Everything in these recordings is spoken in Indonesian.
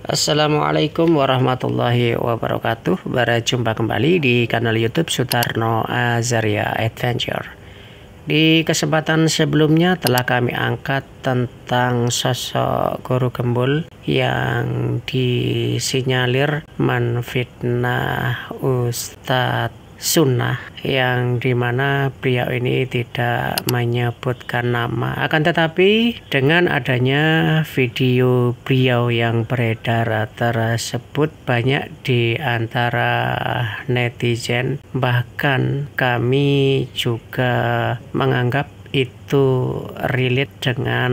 Assalamualaikum warahmatullahi wabarakatuh. Berjumpa kembali di kanal YouTube Sutarno Azaria Adventure. Di kesempatan sebelumnya telah kami angkat tentang sosok guru gembul yang disinyalir menfitnah Ustadz Sunnah, yang dimana beliau ini tidak menyebutkan nama. Akan tetapi dengan adanya video beliau yang beredar tersebut, banyak di antara netizen, bahkan kami juga menganggap itu relate dengan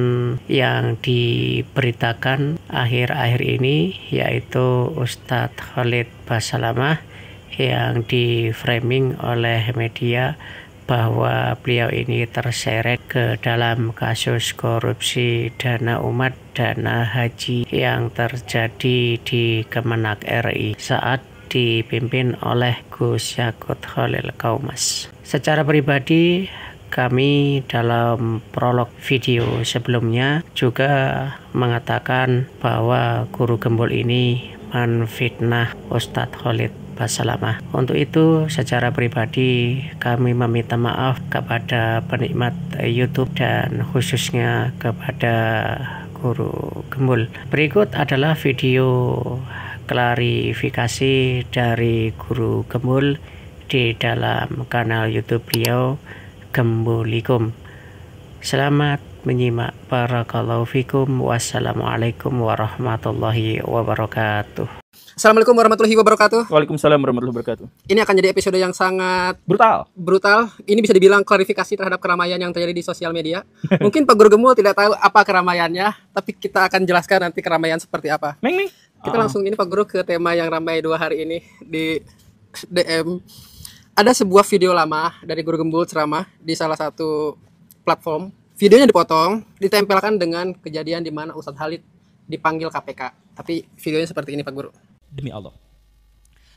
yang diberitakan akhir-akhir ini, yaitu Ustadz Khalid Basalamah, yang di-framing oleh media bahwa beliau ini terseret ke dalam kasus korupsi dana umat, dana haji yang terjadi di Kemenak RI saat dipimpin oleh Gus Yakut Khalil Kaumas. Secara pribadi, kami dalam prolog video sebelumnya juga mengatakan bahwa guru gembul ini menfitnah Ustadz Khalid Basalamah. Untuk itu, secara pribadi kami meminta maaf kepada penikmat YouTube dan khususnya kepada guru gembul. Berikut adalah video klarifikasi dari guru gembul di dalam kanal YouTube beliau, Gembulikum. Selamat menyimak. Barakallahu fikum. Wassalamualaikum warahmatullahi wabarakatuh. Assalamualaikum warahmatullahi wabarakatuh. Waalaikumsalam warahmatullahi wabarakatuh. Ini akan jadi episode yang sangat brutal. Ini bisa dibilang klarifikasi terhadap keramaian yang terjadi di sosial media. Mungkin Pak Guru Gembul tidak tahu apa keramaiannya, tapi kita akan jelaskan nanti keramaian seperti apa. Kita langsung ini Pak Guru ke tema yang ramai 2 hari ini di DM. Ada sebuah video lama dari Guru Gembul ceramah di salah satu platform. Videonya dipotong, ditempelkan dengan kejadian di mana Ustadz Khalid dipanggil KPK. Tapi videonya seperti ini Pak Guru. Demi Allah,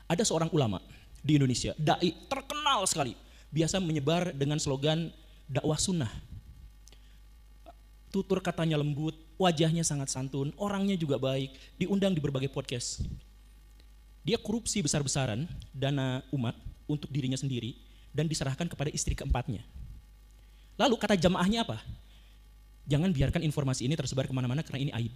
ada seorang ulama di Indonesia, dai terkenal sekali, biasa menyebar dengan slogan dakwah sunnah. Tutur katanya lembut, wajahnya sangat santun, orangnya juga baik, diundang di berbagai podcast. Dia korupsi besar-besaran dana umat untuk dirinya sendiri dan diserahkan kepada istri keempatnya. Lalu kata jamaahnya apa? Jangan biarkan informasi ini tersebar kemana-mana karena ini aib.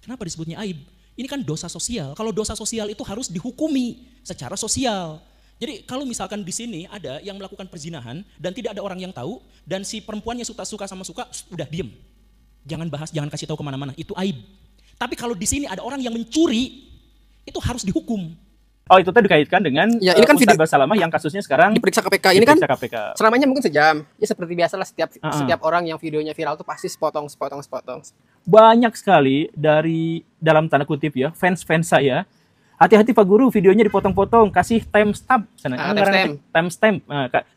Kenapa disebutnya aib? Ini kan dosa sosial. Kalau dosa sosial itu harus dihukumi secara sosial. Jadi kalau misalkan di sini ada yang melakukan perzinahan dan tidak ada orang yang tahu, dan si perempuannya suka sama suka, udah diem. Jangan bahas, jangan kasih tahu kemana-mana. Itu aib. Tapi kalau di sini ada orang yang mencuri, itu harus dihukum. Oh, itu tadi dikaitkan dengan ya, ini kan Ustadz Basalamah yang kasusnya sekarang diperiksa KPK. Ini kan KPK. Ceramahnya mungkin sejam. Ya seperti biasalah setiap orang yang videonya viral tuh pasti sepotong. Banyak sekali dari dalam tanda kutip ya, fans saya. Hati-hati Pak Guru, videonya dipotong-potong, kasih timestamp. Timestamp.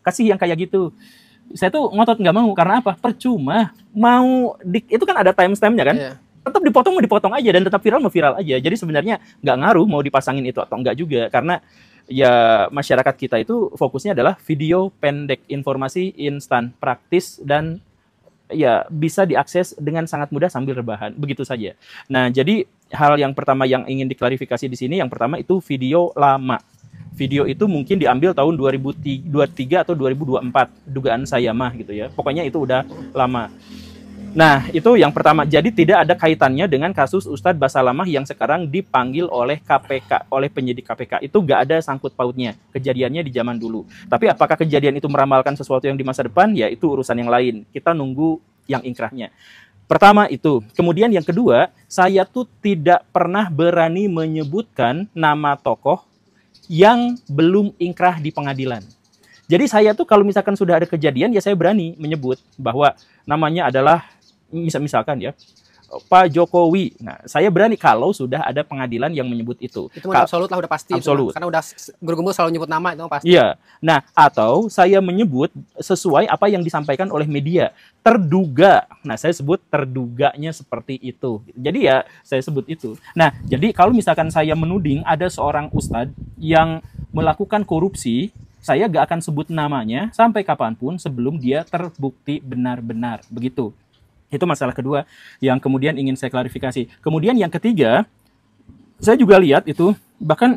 Kasih yang kayak gitu. Saya tuh ngotot nggak mau, karena apa? Percuma. Itu kan ada timestampnya kan? Yeah. Tetap dipotong, mau dipotong aja, dan tetap viral, mau viral aja. Jadi sebenarnya nggak ngaruh mau dipasangin itu atau enggak juga, karena ya masyarakat kita itu fokusnya adalah video pendek, informasi instan, praktis, dan ya bisa diakses dengan sangat mudah sambil rebahan, begitu saja. Nah, jadi hal yang pertama yang ingin diklarifikasi di sini, yang pertama itu video lama. Video itu mungkin diambil tahun 2023 atau 2024, dugaan saya mah gitu ya. Pokoknya itu udah lama. Nah, itu yang pertama. Jadi tidak ada kaitannya dengan kasus Ustadz Basalamah yang sekarang dipanggil oleh KPK, oleh penyidik KPK. Itu nggak ada sangkut pautnya. Kejadiannya di zaman dulu. Tapi apakah kejadian itu meramalkan sesuatu yang di masa depan? Ya, itu urusan yang lain. Kita nunggu yang ingkrahnya. Pertama itu. Kemudian yang kedua, saya tuh tidak pernah berani menyebutkan nama tokoh yang belum ingkrah di pengadilan. Jadi saya tuh kalau misalkan sudah ada kejadian, ya saya berani menyebut bahwa namanya adalah misalkan ya Pak Jokowi. Nah, saya berani kalau sudah ada pengadilan yang menyebut itu. Itu absolut lah, udah pasti. Absolut. Karena udah Guru Gembul selalu nyebut nama, itu pasti. Iya. Nah, atau saya menyebut sesuai apa yang disampaikan oleh media. Terduga. Nah, saya sebut terduganya seperti itu. Jadi ya saya sebut itu. Nah, jadi kalau misalkan saya menuding ada seorang ustadz yang melakukan korupsi, saya gak akan sebut namanya sampai kapanpun sebelum dia terbukti benar-benar. Begitu. Itu masalah kedua yang kemudian ingin saya klarifikasi. Kemudian yang ketiga, saya juga lihat itu, bahkan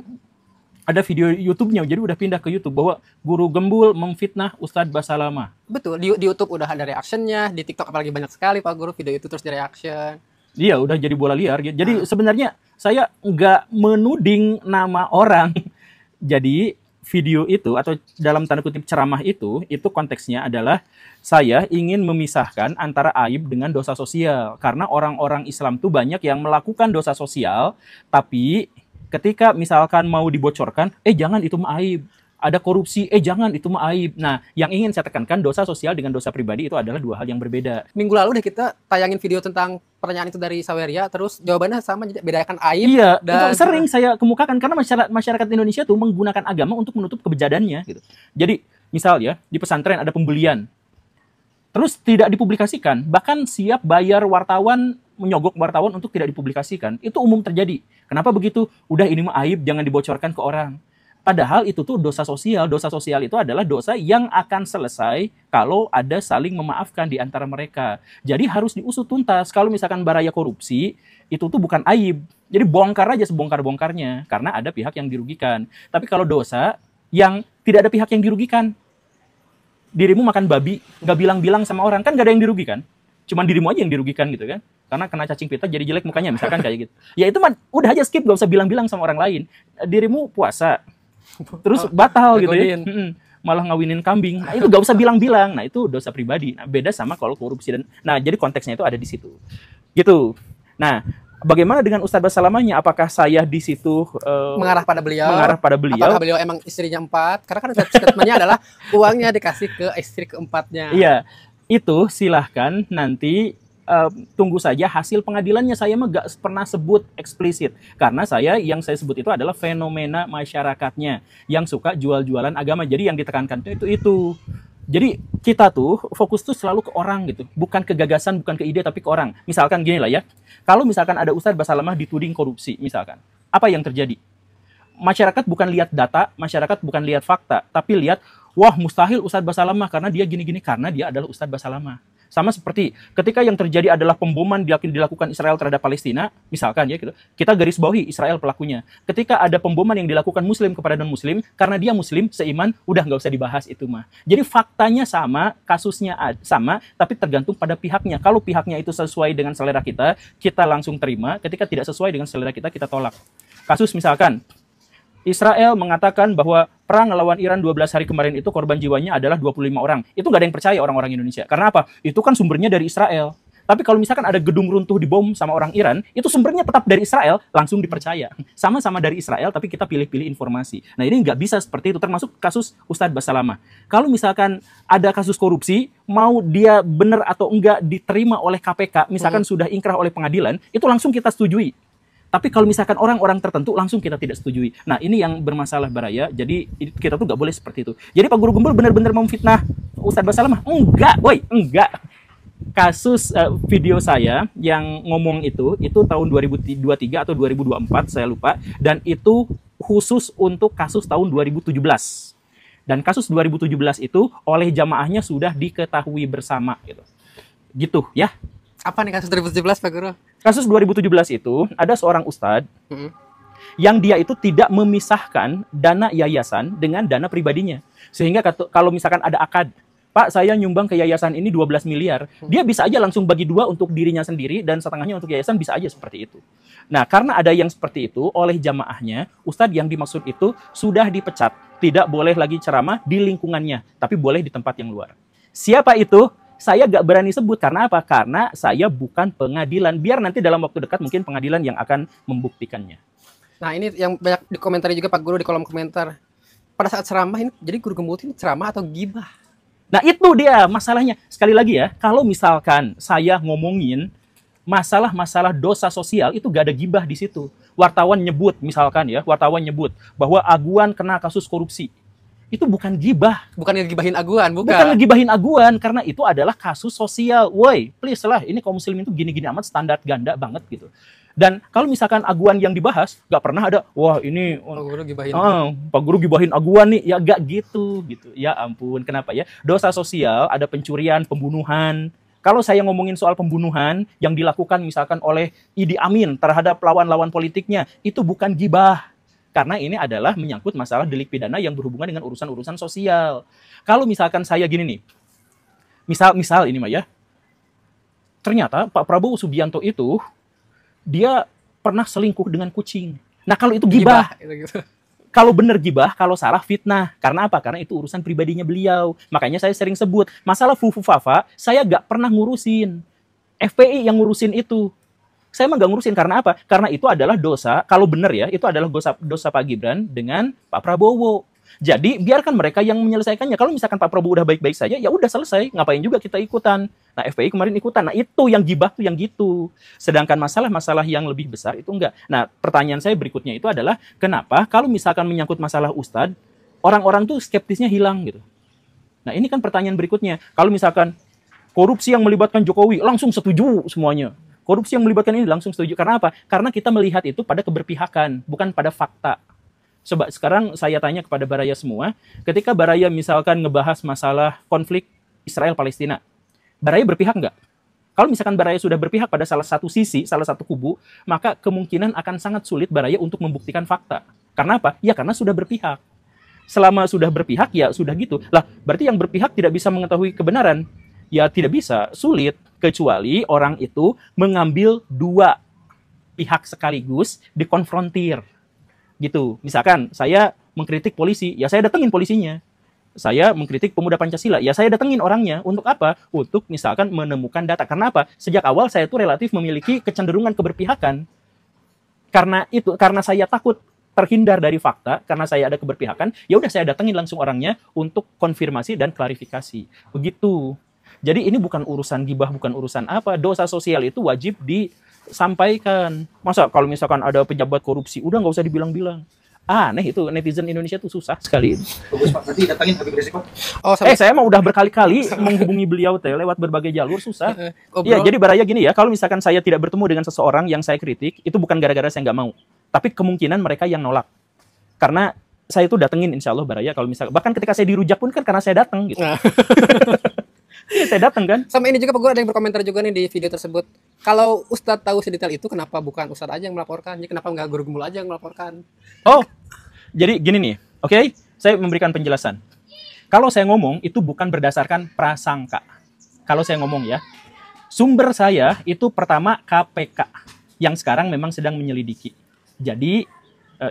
ada video YouTube-nya, jadi udah pindah ke YouTube, bahwa guru gembul memfitnah Ustadz Basalamah. Betul, di YouTube udah ada reaction-nya, di TikTok apalagi banyak sekali Pak Guru video itu terus di reaction. Iya, udah jadi bola liar. Jadi sebenarnya saya nggak menuding nama orang. Jadi video itu atau dalam tanda kutip ceramah itu konteksnya adalah saya ingin memisahkan antara aib dengan dosa sosial. Karena orang-orang Islam tuh banyak yang melakukan dosa sosial, tapi ketika misalkan mau dibocorkan, jangan itu mah aib. Ada korupsi, jangan itu mah aib. Nah, yang ingin saya tekankan, dosa sosial dengan dosa pribadi itu adalah dua hal yang berbeda. Minggu lalu deh kita tayangin video tentang pertanyaan itu dari Saweria, terus jawabannya sama, jadi bedakan aib. Iya, dan itu sering saya kemukakan karena masyarakat Indonesia tuh menggunakan agama untuk menutup kebejadannya gitu. Jadi, misal ya, di pesantren ada pembelian, terus tidak dipublikasikan, bahkan siap bayar wartawan, menyogok wartawan untuk tidak dipublikasikan. Itu umum terjadi. Kenapa begitu? Udah ini mah aib, jangan dibocorkan ke orang. Padahal itu tuh dosa sosial. Dosa sosial itu adalah dosa yang akan selesai kalau ada saling memaafkan di antara mereka. Jadi harus diusut tuntas. Kalau misalkan baraya korupsi, itu tuh bukan aib. Jadi bongkar aja sebongkar-bongkarnya. Karena ada pihak yang dirugikan. Tapi kalau dosa yang tidak ada pihak yang dirugikan, dirimu makan babi, gak bilang-bilang sama orang, kan gak ada yang dirugikan. Cuman dirimu aja yang dirugikan gitu kan. Karena kena cacing pita jadi jelek mukanya, misalkan kayak gitu. Ya itu mah udah aja skip, gak usah bilang-bilang sama orang lain. Dirimu puasa, terus batal gitu ya, malah ngawinin kambing. Nah, itu gak usah bilang-bilang. Nah, itu dosa pribadi. Nah, beda sama kalau korupsi dan jadi konteksnya itu ada di situ. Gitu. Nah, bagaimana dengan Ustadz Basalamahnya? Apakah saya di situ mengarah pada beliau? Apakah beliau emang istrinya 4? Karena kan statementnya adalah uangnya dikasih ke istri keempatnya. Iya. Itu silahkan nanti tunggu saja hasil pengadilannya. Saya mah gak pernah sebut eksplisit karena yang saya sebut itu adalah fenomena masyarakatnya yang suka jual-jualan agama. Jadi yang ditekankan itu. Jadi kita tuh fokus tuh selalu ke orang gitu, bukan ke gagasan, bukan ke ide, tapi ke orang. Misalkan gini lah ya, kalau misalkan ada Ustadz Basalamah dituding korupsi misalkan, apa yang terjadi? Masyarakat bukan lihat data, masyarakat bukan lihat fakta, tapi lihat, wah mustahil Ustadz Basalamah karena dia gini-gini, karena dia adalah Ustadz Basalamah. Sama seperti ketika yang terjadi adalah pemboman dilakukan Israel terhadap Palestina, misalkan ya gitu, kita garis bawahi Israel pelakunya. Ketika ada pemboman yang dilakukan Muslim kepada non-Muslim, karena dia Muslim, seiman, udah nggak usah dibahas itu mah. Jadi faktanya sama, kasusnya sama, tapi tergantung pada pihaknya. Kalau pihaknya itu sesuai dengan selera kita langsung terima. Ketika tidak sesuai dengan selera kita tolak. Kasus misalkan, Israel mengatakan bahwa perang melawan Iran 12 hari kemarin itu korban jiwanya adalah 25 orang. Itu nggak ada yang percaya orang-orang Indonesia. Karena apa? Itu kan sumbernya dari Israel. Tapi kalau misalkan ada gedung runtuh dibom sama orang Iran, itu sumbernya tetap dari Israel, langsung dipercaya. Sama-sama dari Israel, tapi kita pilih-pilih informasi. Nah ini nggak bisa seperti itu, termasuk kasus Ustadz Basalamah. Kalau misalkan ada kasus korupsi, mau dia benar atau enggak diterima oleh KPK, misalkan sudah ingkrah oleh pengadilan, itu langsung kita setujui. Tapi kalau misalkan orang-orang tertentu langsung kita tidak setujui. Nah ini yang bermasalah Baraya. Jadi kita tuh nggak boleh seperti itu. Jadi Pak Guru Gembul benar-benar memfitnah Ustadz Basalamah? Enggak, enggak. Kasus video saya yang ngomong itu tahun 2023 atau 2024 saya lupa. Dan itu khusus untuk kasus tahun 2017. Dan kasus 2017 itu oleh jamaahnya sudah diketahui bersama gitu ya. Apa nih kasus 2017 Pak Guru? Kasus 2017 itu ada seorang ustadz yang dia itu tidak memisahkan dana yayasan dengan dana pribadinya. Sehingga kalau misalkan ada akad, Pak saya nyumbang ke yayasan ini 12 miliar, dia bisa aja langsung bagi 2 untuk dirinya sendiri dan setengahnya untuk yayasan, bisa aja seperti itu. Nah karena ada yang seperti itu oleh jamaahnya, ustadz yang dimaksud itu sudah dipecat. Tidak boleh lagi ceramah di lingkungannya, tapi boleh di tempat yang luar. Siapa itu? Saya gak berani sebut. Karena apa? Karena saya bukan pengadilan. Biar nanti dalam waktu dekat mungkin pengadilan yang akan membuktikannya. Nah ini yang banyak dikomentari juga Pak Guru di kolom komentar. Pada saat ceramah ini, jadi Guru Gembul ini ceramah atau gibah? Nah itu dia masalahnya. Sekali lagi ya, kalau misalkan saya ngomongin masalah-masalah dosa sosial, itu gak ada gibah di situ. Wartawan nyebut misalkan ya, bahwa Aguan kena kasus korupsi. Itu bukan gibah. Bukan ngegibahin Aguan, bukan ngegibahin Aguan, karena itu adalah kasus sosial. Woi, please lah, ini kaum muslimin itu gini-gini amat, standar ganda banget gitu. Dan kalau misalkan Aguan yang dibahas, gak pernah ada, wah ini Pak Guru gibahin Aguan nih, ya gak gitu. Ya ampun, kenapa ya? Dosa sosial, ada pencurian, pembunuhan, Kalau saya ngomongin soal pembunuhan yang dilakukan misalkan oleh Idi Amin terhadap lawan-lawan politiknya, itu bukan gibah. Karena ini adalah menyangkut masalah delik pidana yang berhubungan dengan urusan-urusan sosial. Kalau misalkan saya gini nih, misal ini mah ya, ternyata Pak Prabowo Subianto itu, dia pernah selingkuh dengan kucing. Nah kalau itu gibah. Kalau benar gibah, kalau salah fitnah. Karena apa? Karena itu urusan pribadinya beliau. Makanya saya sering sebut, masalah Fufu Fafa, saya gak pernah ngurusin. FPI yang ngurusin itu. Saya emang gak ngurusin. Karena apa? Karena itu adalah dosa, kalau benar ya, itu adalah dosa Pak Gibran dengan Pak Prabowo. Jadi biarkan mereka yang menyelesaikannya. Kalau misalkan Pak Prabowo udah baik-baik saja, ya udah selesai. Ngapain juga kita ikutan? Nah FPI kemarin ikutan. Nah itu yang gibah tuh yang gitu. Sedangkan masalah-masalah yang lebih besar itu enggak. Nah pertanyaan saya berikutnya itu adalah kenapa kalau misalkan menyangkut masalah Ustadz, orang-orang tuh skeptisnya hilang gitu. Nah ini kan pertanyaan berikutnya. Kalau misalkan korupsi yang melibatkan Jokowi langsung setuju semuanya. Korupsi yang melibatkan ini langsung setuju. Karena apa? Karena kita melihat itu pada keberpihakan, bukan pada fakta. Coba sekarang saya tanya kepada Baraya semua, ketika Baraya misalkan ngebahas masalah konflik Israel-Palestina, Baraya berpihak nggak? Kalau misalkan Baraya sudah berpihak pada salah satu sisi, salah satu kubu, maka kemungkinan akan sangat sulit Baraya untuk membuktikan fakta. Karena apa? Ya karena sudah berpihak. Selama sudah berpihak, ya sudah gitu. Lah, berarti yang berpihak tidak bisa mengetahui kebenaran. Ya tidak bisa, sulit. Kecuali orang itu mengambil dua pihak sekaligus dikonfrontir. Gitu. Misalkan saya mengkritik polisi, ya saya datengin polisinya. Saya mengkritik pemuda Pancasila, ya saya datengin orangnya. Untuk apa? Untuk misalkan menemukan data. Karena apa? Sejak awal saya tuh relatif memiliki kecenderungan keberpihakan. Karena saya takut terhindar dari fakta, karena saya ada keberpihakan, ya udah saya datengin langsung orangnya untuk konfirmasi dan klarifikasi. Begitu. Jadi ini bukan urusan gibah, bukan urusan apa. Dosa sosial itu wajib disampaikan. Masa kalau misalkan ada pejabat korupsi, udah nggak usah dibilang-bilang. Aneh itu, netizen Indonesia tuh susah sekali. Bagus Pak, nanti datangin Habib Rizik Pak. Saya mah udah berkali-kali menghubungi beliau lewat berbagai jalur, susah. Iya, jadi Baraya gini ya, kalau misalkan saya tidak bertemu dengan seseorang yang saya kritik, itu bukan gara-gara saya nggak mau. Tapi kemungkinan mereka yang nolak. Karena saya itu datengin insya Allah Baraya, kalau misalkan, bahkan ketika saya dirujak pun kan karena saya datang gitu. Iya, saya datang kan. Sama ini juga Pak Guru, ada yang berkomentar juga nih di video tersebut. Kalau Ustadz tahu sedetail itu, kenapa bukan Ustadz aja yang melaporkan? Jadi kenapa nggak Guru Gembul aja yang melaporkan? Oh, jadi gini nih, oke? Saya memberikan penjelasan. Kalau saya ngomong, itu bukan berdasarkan prasangka. Kalau saya ngomong ya, sumber saya itu pertama KPK, yang sekarang memang sedang menyelidiki. Jadi,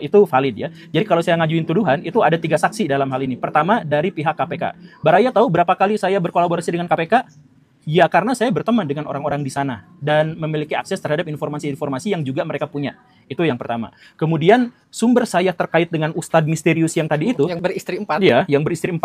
itu valid ya. Jadi kalau saya ngajuin tuduhan, itu ada 3 saksi dalam hal ini. Pertama, dari pihak KPK. Baraya tahu berapa kali saya berkolaborasi dengan KPK? Ya karena saya berteman dengan orang-orang di sana dan memiliki akses terhadap informasi-informasi yang juga mereka punya. Itu yang pertama. Kemudian sumber saya terkait dengan Ustadz misterius yang tadi itu, yang beristri 4. Iya, yang beristri 4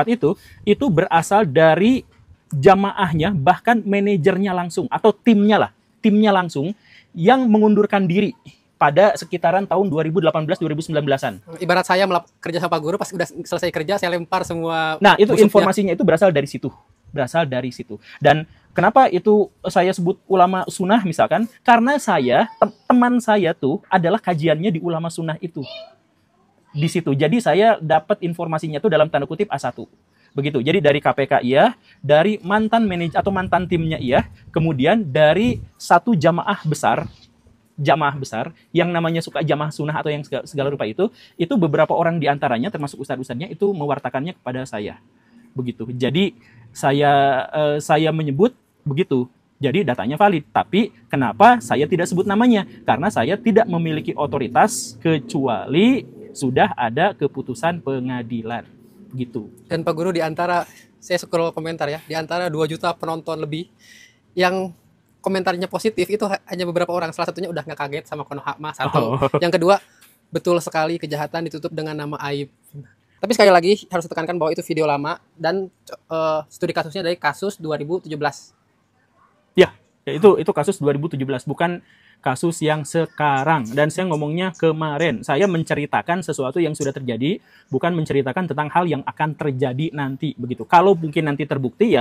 itu berasal dari jamaahnya, bahkan manajernya langsung atau timnya langsung yang mengundurkan diri pada sekitaran tahun 2018-2019-an. Ibarat saya kerja sama Pak Guru, pas udah selesai kerja, saya lempar semua. Nah, itu informasinya itu berasal dari situ. Dan kenapa itu saya sebut ulama sunnah misalkan? Karena teman saya tuh adalah kajiannya di ulama sunnah itu. Di situ. Jadi saya dapat informasinya tuh dalam tanda kutip A1. Begitu. Jadi dari KPK iya, dari mantan manajer atau mantan timnya iya, kemudian dari satu jamaah besar yang namanya suka jamaah sunnah atau yang segala rupa itu beberapa orang diantaranya termasuk ustadz-ustadznya itu mewartakannya kepada saya. Begitu. Jadi saya menyebut begitu. Jadi datanya valid. Tapi kenapa saya tidak sebut namanya? Karena saya tidak memiliki otoritas kecuali sudah ada keputusan pengadilan. Gitu. Dan Pak Guru, di antara saya scroll komentar ya, di antara 2 juta penonton lebih yang komentarnya positif itu hanya beberapa orang. Salah satunya udah nggak kaget sama Konohama satu. Yang kedua, betul sekali kejahatan ditutup dengan nama aib. Tapi sekali lagi harus ditekankan bahwa itu video lama dan studi kasusnya dari kasus 2017. Ya itu kasus 2017, bukan kasus yang sekarang. Dan saya ngomongnya kemarin. Saya menceritakan sesuatu yang sudah terjadi, bukan menceritakan tentang hal yang akan terjadi nanti begitu. Kalau mungkin nanti terbukti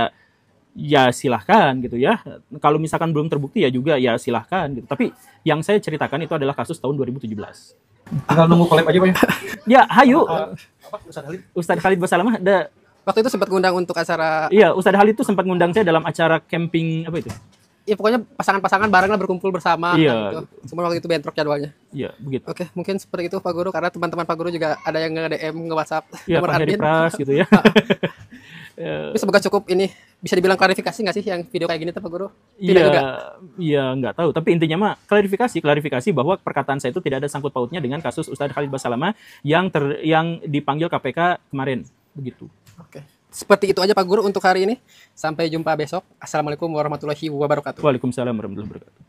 ya silahkan gitu ya. Kalau misalkan belum terbukti ya juga ya silahkan gitu. Tapi yang saya ceritakan itu adalah kasus tahun 2017. Tinggal nunggu collab aja Pak. Ya, hayu. Ustadz Khalid Basalamah Waktu itu sempat ngundang untuk acara. Iya, Ustadz Halid itu sempat ngundang saya dalam acara camping apa itu? Ya pokoknya pasangan-pasangan bareng lah berkumpul bersama. Iya. Gitu. Cuma waktu itu bentrok jadwalnya. Iya, begitu. Oke, mungkin seperti itu Pak Guru, karena teman-teman Pak Guru juga ada yang nge-DM, nge-WhatsApp Iya, nomor Pak Heri admin. Pras gitu ya. Tapi semoga cukup ini bisa dibilang klarifikasi nggak sih yang video kayak gini Pak Guru? Tidak juga. Iya, nggak tahu. Tapi intinya mah klarifikasi bahwa perkataan saya itu tidak ada sangkut pautnya dengan kasus Ustadz Khalid Basalamah yang dipanggil KPK kemarin, begitu. Oke. Seperti itu aja Pak Guru untuk hari ini. Sampai jumpa besok. Assalamualaikum warahmatullahi wabarakatuh. Waalaikumsalam warahmatullahi wabarakatuh.